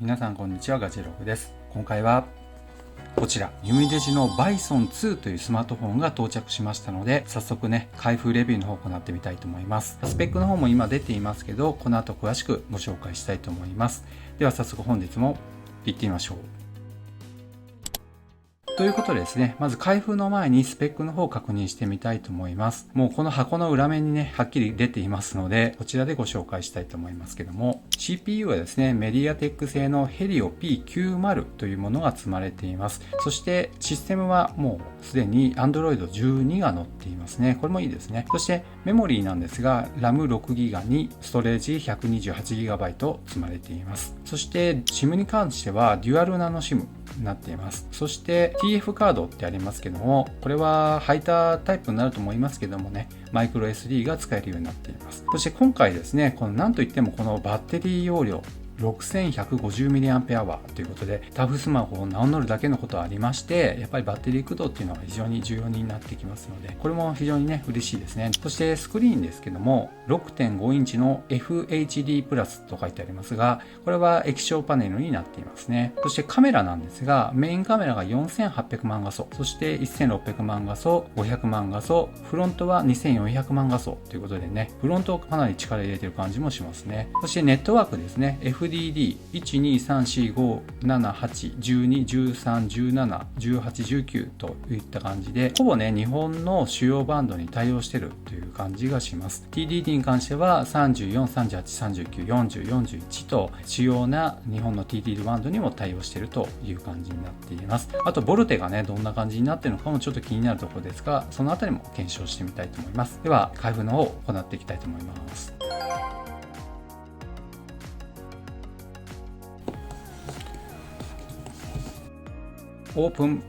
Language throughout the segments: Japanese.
皆さんこんにちは、ガジェログです。今回はこちらユミデジの Bison 2というスマートフォンが到着しましたので、早速ね開封レビューの方を行ってみたいと思います。スペックの方も今出ていますけど、この後詳しくご紹介したいと思います。では早速本日も行ってみましょう。ということでですね、まず開封の前にスペックの方を確認してみたいと思います。もうこの箱の裏面にね、はっきり出ていますので、こちらでご紹介したいと思いますけども、CPU はですね、メディアテック製のヘリオ P90 というものが積まれています。そしてシステムはもうすでに Android 12が載っていますね。これもいいですね。そしてメモリーなんですが、RAM6GB にストレージ 128GB 積まれています。そして SIM に関してはデュアルナノ SIMになっています。そして TF カードってありますけども、これはハイタータイプになると思いますけどもね、マイクロ SD が使えるようになっています。そして今回ですね、このなんといってもこのバッテリー容量6150mAh ということで、タフスマホを名乗るだけのことはありまして、やっぱりバッテリー駆動っていうのは非常に重要になってきますので、これも非常にね嬉しいですね。そしてスクリーンですけども、 6.5 インチの FHD プラスと書いてありますが、これは液晶パネルになっていますね。そしてカメラなんですが、メインカメラが4800万画素、そして1600万画素、500万画素、フロントは2400万画素ということでね、フロントかなり力入れてる感じもしますね。そしてネットワークですね、FDD1234567812113171819といった感じで、ほぼね日本の主要バンドに対応してるという感じがします。 TDD に関しては3438394041と主要な日本の TDD バンドにも対応しているという感じになっています。あとボルテがねどんな感じになっているのかもちょっと気になるところですが、そのあたりも検証してみたいと思います。では開封の方を行っていきたいと思います。オープン。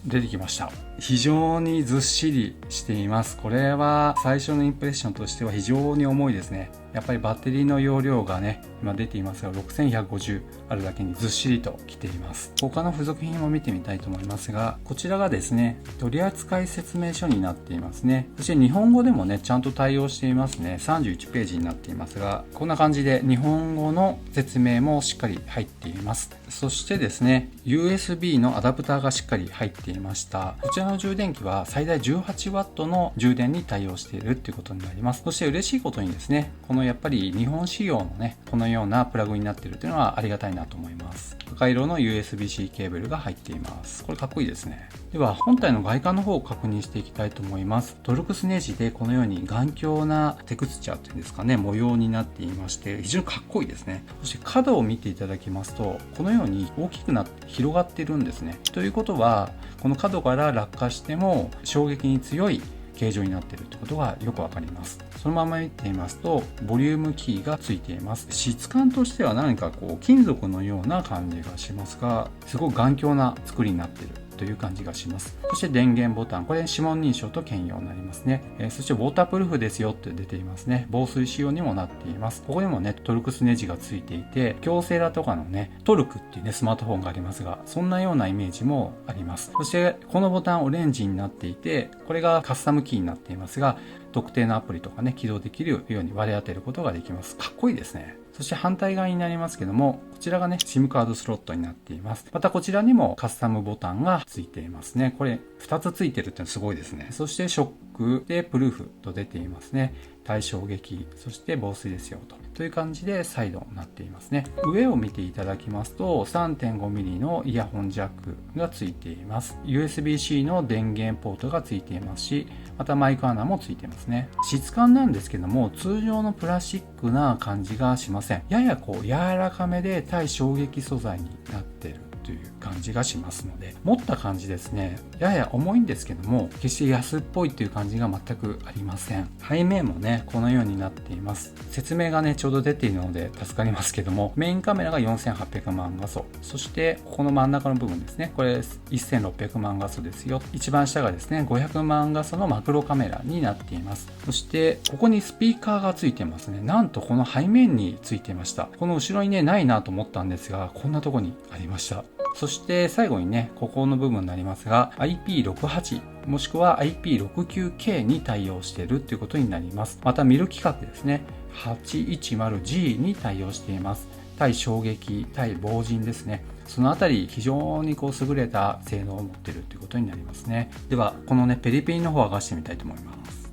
出てきました。非常にずっしりしています。これは最初のインプレッションとしては非常に重いですね。やっぱりバッテリーの容量がね今出ていますが、6150あるだけにずっしりときています。他の付属品も見てみたいと思いますが、こちらがですね取扱説明書になっていますね。そして日本語でもねちゃんと対応していますね。31ページになっていますが、こんな感じで日本語の説明もしっかり入っています。そしてですね USB のアダプターがしっかり入っていました。こちらの充電器は最大 18W の充電に対応しているということになります。そして嬉しいことにですね、このやっぱり日本仕様のねこのようなプラグになっているというのはありがたいなと思います。赤色の USB-C ケーブルが入っています。これかっこいいですね。では本体の外観の方を確認していきたいと思います。トルクスネジでこのように頑強なテクスチャーっていうんですかね、模様になっていまして非常にかっこいいですね。そして角を見ていただきますと、このように大きくなって広がっているんですね。ということはこの角から落下しても衝撃に強い形状になっているということがよくわかります。そのまま見てみますとボリュームキーがついています。質感としては何かこう金属のような感じがしますが、すごく頑強な作りになっているという感じがします。そして電源ボタン、これ指紋認証と兼用になりますね。そしてウォータープルーフですよって出ていますね。防水仕様にもなっています。ここにもねトルクスネジがついていて、京セラとかのねトルクっていうねスマートフォンがありますが、そんなようなイメージもあります。そしてこのボタンオレンジになっていて、これがカスタムキーになっていますが、特定のアプリとかね起動できるように割り当てることができます。かっこいいですね。そして反対側になりますけども、こちらがね SIM カードスロットになっています。またこちらにもカスタムボタンがついていますね。これ2つついてるってのはすごいですね。そしてショックでプルーフと出ていますね。対衝撃、そして防水ですよという感じで再度なっていますね。上を見ていただきますと 3.5mm のイヤホンジャックがついています。 USB-C の電源ポートがついていますし、またマイク穴もついていますね。質感なんですけども、通常のプラスチックな感じがしません。ややこう柔らかめで対衝撃素材になっているという感じがしますので、持った感じですね、やや重いんですけども決して安っぽいという感じが全くありません。背面もねこのようになっています。説明がねちょうど出ているので助かりますけども、メインカメラが4800万画素、そしてここの真ん中の部分ですね、これ1600万画素ですよ。一番下がですね500万画素のマクロカメラになっています。そしてここにスピーカーがついてますね。なんとこの背面についていました。この後ろにねないなと思ったんですが、こんなとこにありました。そして最後にねここの部分になりますが IP68 もしくは IP69K に対応しているということになります。また見る規格ですね 810G に対応しています。対衝撃、対防塵ですね。そのあたり非常に優れた性能を持っているということになりますね。ではこのねペリペリの方を剥がしてみたいと思います。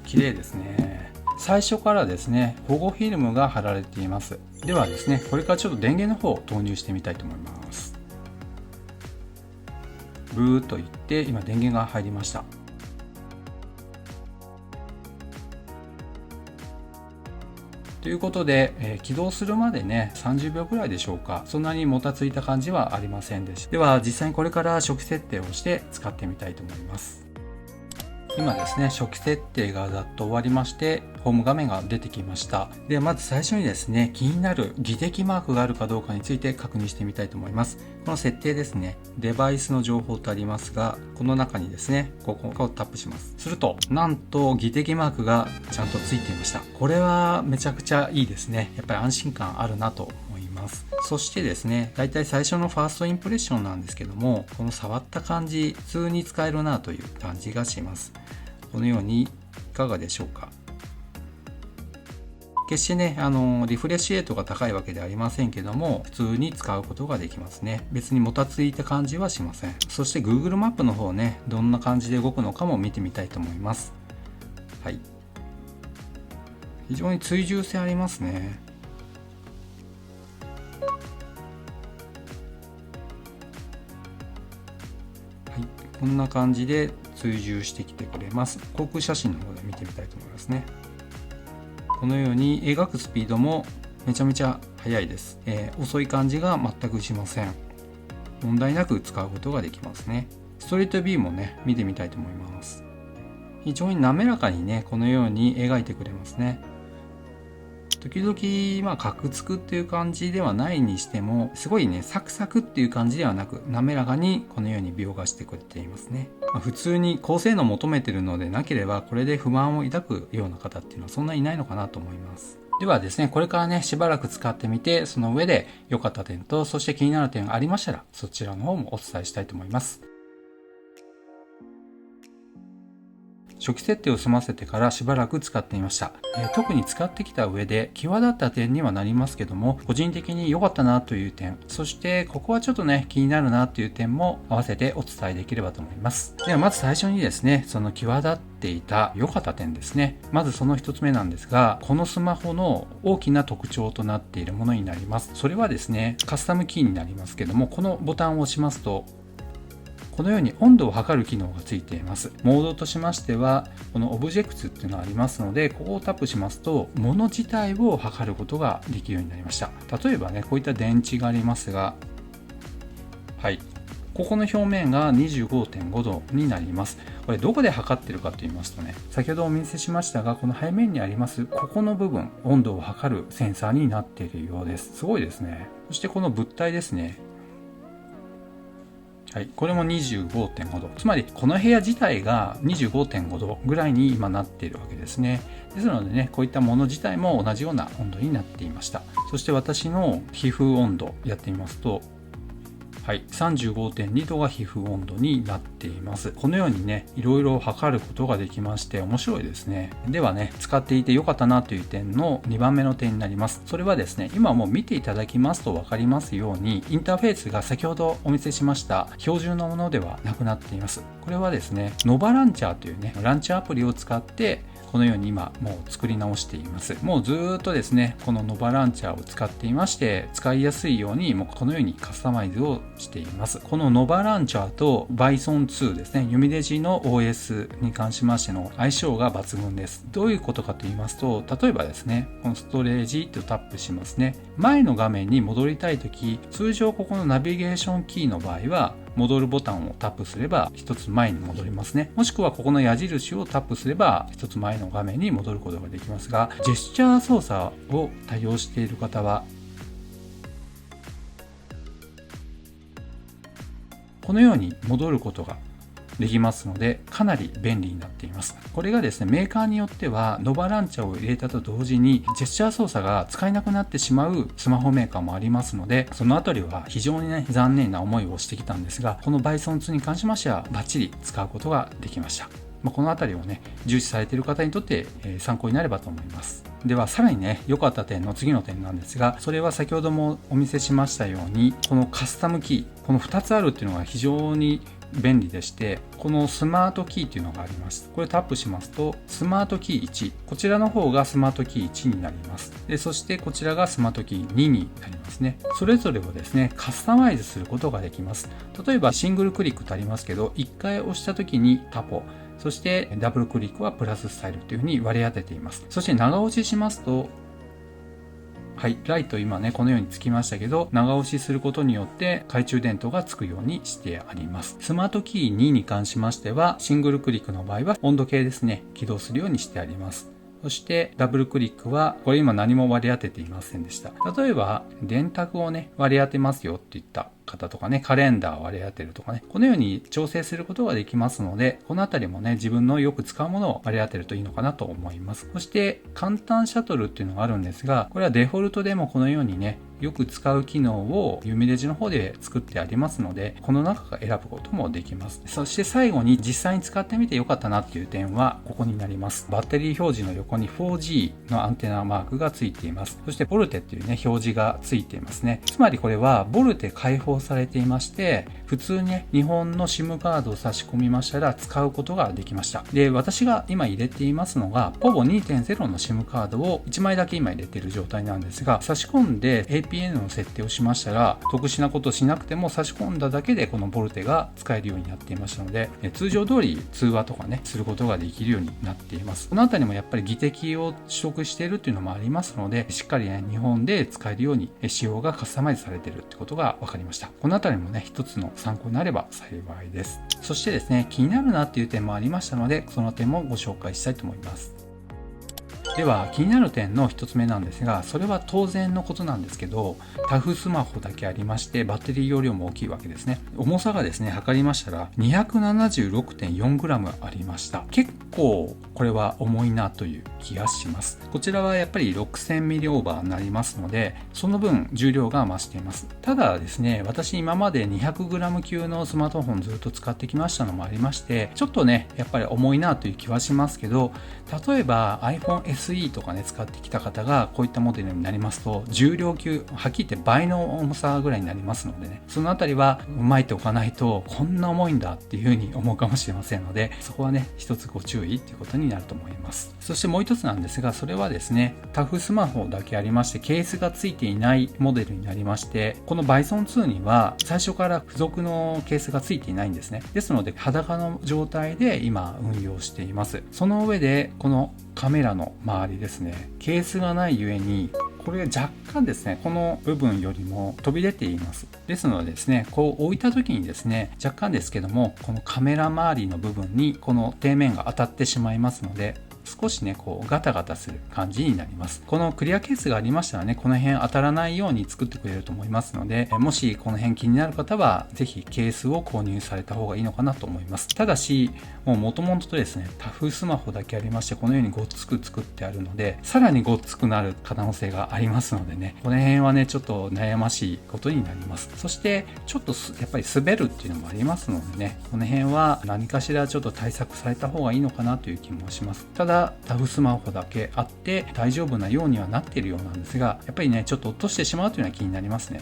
綺麗ですね。最初からですね保護フィルムが貼られています。ではですねこれからちょっと電源の方を投入してみたいと思います。ブーっといって今電源が入りました。ということで、起動するまでね30秒くらいでしょうか。そんなにもたついた感じはありませんでした。では実際にこれから初期設定をして使ってみたいと思います。今ですね初期設定がざっと終わりましてホーム画面が出てきました。ではまず最初にですね気になる技的マークがあるかどうかについて確認してみたいと思います。この設定ですね、デバイスの情報とありますが、この中にですねここをタップします。するとなんと技的マークがちゃんとついていました。これはめちゃくちゃいいですね。やっぱり安心感あるなと思います。そしてですねだいたい最初のファーストインプレッションなんですけども、この触った感じ普通に使えるなという感じがします。このようにいかがでしょうか。決してねリフレッシュレートが高いわけではありませんけども普通に使うことができますね。別にもたついた感じはしません。そして Google マップの方ねどんな感じで動くのかも見てみたいと思います。はい、非常に追従性ありますね。はい、こんな感じで追従してきてくれます。航空写真の方で見てみたいと思いますね。このように描くスピードもめちゃめちゃ速いです。遅い感じが全くしません。問題なく使うことができますね。ストリートビューもね見てみたいと思います。非常に滑らかにねこのように描いてくれますね。時々カクつくっていう感じではないにしてもすごいねサクサクっていう感じではなく滑らかにこのように描画してくれていますね。普通に高性能を求めているのでなければこれで不満を抱くような方っていうのはそんなにいないのかなと思います。ではですねこれからねしばらく使ってみてその上で良かった点とそして気になる点がありましたらそちらの方もお伝えしたいと思います。初期設定を済ませてからしばらく使っていました。特に使ってきた上で際立った点にはなりますけども個人的に良かったなという点、そしてここはちょっとね気になるなという点も合わせてお伝えできればと思います。ではまず最初にですねその際立っていた良かった点ですね。まずその一つ目なんですが、このスマホの大きな特徴となっているものになります。それはですねカスタムキーになりますけども、このボタンを押しますとこのように温度を測る機能がついています。モードとしましてはこのオブジェクツっていうのがありますので、ここをタップしますと物自体を測ることができるようになりました。例えばねこういった電池がありますが、はい、ここの表面が 25.5 度になります。これどこで測ってるかと言いますとね、先ほどお見せしましたがこの背面にありますここの部分、温度を測るセンサーになっているようです。すごいですね。そしてこの物体ですね、はい、これも 25.5 度、つまりこの部屋自体が 25.5 度ぐらいに今なっているわけですね。ですのでねこういったもの自体も同じような温度になっていました。そして私の皮膚温度やってみますと、はい、35.2 度が皮膚温度になっています。このようにねいろいろ測ることができまして面白いですね。ではね使っていて良かったなという点の2番目の点になります。それはですね今もう見ていただきますと分かりますようにインターフェースが先ほどお見せしました標準のものではなくなっています。これはですねノバランチャーというねランチャーアプリを使ってこのように今もう作り直しています。もうずっとですねこのノバランチャーを使っていまして、使いやすいようにもうこのようにカスタマイズをしています。このノバランチャーと Bison2 ですね、ユミデジの OS に関しましての相性が抜群です。どういうことかと言いますと、例えばですねこのストレージとタップしますね。前の画面に戻りたいとき、通常ここのナビゲーションキーの場合は戻るボタンをタップすれば一つ前に戻りますね。もしくはここの矢印をタップすれば一つ前の画面に戻ることができますが、ジェスチャー操作を対応している方はこのように戻ることができますのでかなり便利になっています。これがですねメーカーによってはノバランチャーを入れたと同時にジェスチャー操作が使えなくなってしまうスマホメーカーもありますので、そのあたりは非常にね残念な思いをしてきたんですが、この Bison2 に関しましてはバッチリ使うことができました。このあたりをね重視されている方にとって参考になればと思います。ではさらにね、良かった点の次の点なんですが、それは先ほどもお見せしましたように、このカスタムキー、この2つあるっていうのが非常に便利でして、このスマートキーっていうのがあります。これタップしますと、スマートキー1、こちらの方がスマートキー1になります。で、そしてこちらがスマートキー2になりますね。それぞれをですね、カスタマイズすることができます。例えばシングルクリックとありますけど、1回押した時にタポ、そしてダブルクリックはプラススタイルというふうに割り当てています。そして長押ししますと、はい、ライト今ね、このようにつきましたけど、長押しすることによって懐中電灯がつくようにしてあります。スマートキー2に関しましては、シングルクリックの場合は温度計ですね、起動するようにしてあります。そしてダブルクリックは、これ今何も割り当てていませんでした。例えば、電卓をね、割り当てますよって言った方とかね、カレンダーを割り当てるとかね、このように調整することができますので、このあたりもね、自分のよく使うものを割り当てるといいのかなと思います。そして、簡単シャトルっていうのがあるんですが、これはデフォルトでもこのようにね、よく使う機能をユミレジの方で作ってありますので、この中から選ぶこともできます。そして最後に実際に使ってみてよかったなっていう点はここになります。バッテリー表示の横に 4G のアンテナマークがついています。そしてボルテっていうね、表示がついていますね。つまりこれはボルテ開放されていまして、普通にね、日本の SIM カードを差し込みましたら使うことができました。で、私が今入れていますのが、ポボ 2.0 の SIM カードを1枚だけ今入れている状態なんですが、差し込んで APN の設定をしましたら、特殊なことをしなくても差し込んだだけでこのボルテが使えるようになっていましたので、通常通り通話とかね、することができるようになっています。このあたりもやっぱり技適を取得しているっていうのもありますので、しっかりね、日本で使えるように仕様がカスタマイズされているってことが分かりました。このあたりもね、一つの参考になれば幸いです。そしてですね、気になるなっていう点もありましたので、その点もご紹介したいと思います。では気になる点の一つ目なんですが、それは当然のことなんですけど、タフスマホだけありましてバッテリー容量も大きいわけですね。重さがですね、測りましたら 276.4g ありました。結構これは重いなという気がします。こちらはやっぱり 6000mAh オーバーになりますので、その分重量が増しています。ただですね、私今まで 200g 級のスマートフォンずっと使ってきましたのもありまして、ちょっとねやっぱり重いなという気はしますけど、例えば iPhone SE とかね使ってきた方がこういったモデルになりますと、重量級はっきり言って倍の重さぐらいになりますのでね、そのあたりは巻いておかないとこんな重いんだっていうふうに思うかもしれませんので、そこはね一つご注意っていうことになると思います。そしてもう一つなんですが、それはですね、タフスマホだけありましてケースがついていないモデルになりまして、この Bison 2には最初から付属のケースがついていないんですね。ですので裸の状態で今運用しています。その上でこのカメラの周りですね、ケースがないゆえにこれ若干ですね、この部分よりも飛び出ています。ですのでですね、こう置いた時にですね、若干ですけどもこのカメラ周りの部分にこの底面が当たってしまいますので、少しねこうガタガタする感じになります。このクリアケースがありましたらね、この辺当たらないように作ってくれると思いますので、もしこの辺気になる方はぜひケースを購入された方がいいのかなと思います。ただしもともとですね、タフスマホだけありまして、このようにごっつく作ってあるので、さらにごっつくなる可能性がありますのでね、この辺はねちょっと悩ましいことになります。そしてちょっとやっぱり滑るっていうのもありますのでね、この辺は何かしらちょっと対策された方がいいのかなという気もします。ただタフスマホだけあって大丈夫なようにはなっているようなんですが、やっぱりねちょっと落としてしまうというのは気になりますね。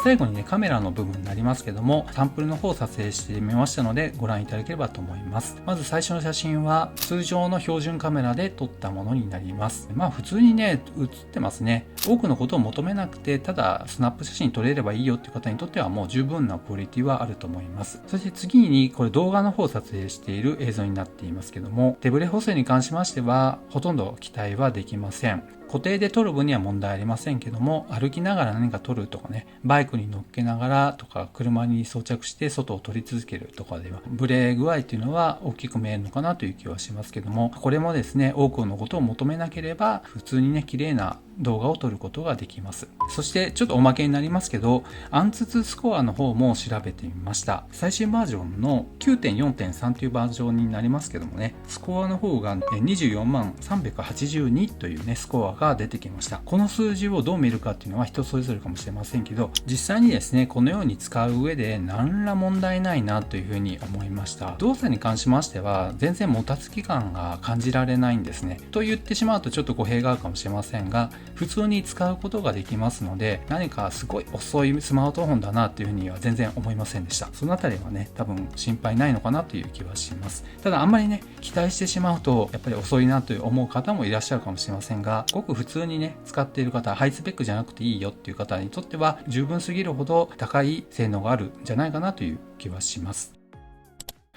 最後にね、カメラの部分になりますけども、サンプルの方を撮影してみましたのでご覧いただければと思います。まず最初の写真は通常の標準カメラで撮ったものになります。まあ普通にね写ってますね。多くのことを求めなくて、ただスナップ写真撮れればいいよっていう方にとってはもう十分なクオリティはあると思います。そして次にこれ動画の方を撮影している映像になっていますけども、手ブレ補正に関しましてはほとんど期待はできません。固定で撮る分には問題ありませんけども、歩きながら何か撮るとかね、バイクに乗っけながらとか、車に装着して外を撮り続けるとかではブレ具合っていうのは大きく見えるのかなという気はしますけども、これもですね、多くのことを求めなければ普通にね綺麗な動画を撮ることができます。そしてちょっとおまけになりますけど、アンツツスコアの方も調べてみました。最新バージョンの 9.4.3 というバージョンになりますけどもね、スコアの方が24万382というね、スコアが出てきました。この数字をどう見るかっていうのは人それぞれかもしれませんけど、実際にですね、このように使う上で何ら問題ないなというふうに思いました。動作に関しましては、全然もたつき感が感じられないんですね。と言ってしまうとちょっと語弊があるかもしれませんが、普通に使うことができますので、何かすごい遅いスマートフォンだなというふうには全然思いませんでした。そのあたりはね、多分心配ないのかなという気はします。ただあんまりね、期待してしまうとやっぱり遅いなと思う方もいらっしゃるかもしれませんが、ごく普通にね、使っている方、ハイスペックじゃなくていいよっていう方にとっては十分すぎるほど高い性能があるんじゃないかなという気はします。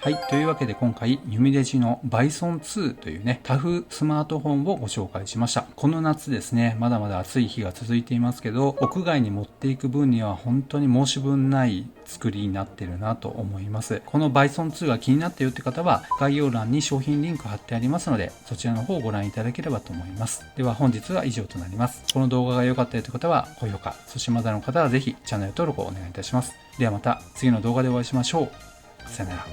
はい。というわけで今回、ユミレジの Bison 2というね、タフスマートフォンをご紹介しました。この夏ですね、まだまだ暑い日が続いていますけど、屋外に持っていく分には本当に申し分ない作りになってるなと思います。この Bison 2が気になったよって方は、概要欄に商品リンク貼ってありますので、そちらの方をご覧いただければと思います。では本日は以上となります。この動画が良かったよという方は、高評価、そしてまだの方はぜひチャンネル登録をお願いいたします。ではまた次の動画でお会いしましょう。さよなら。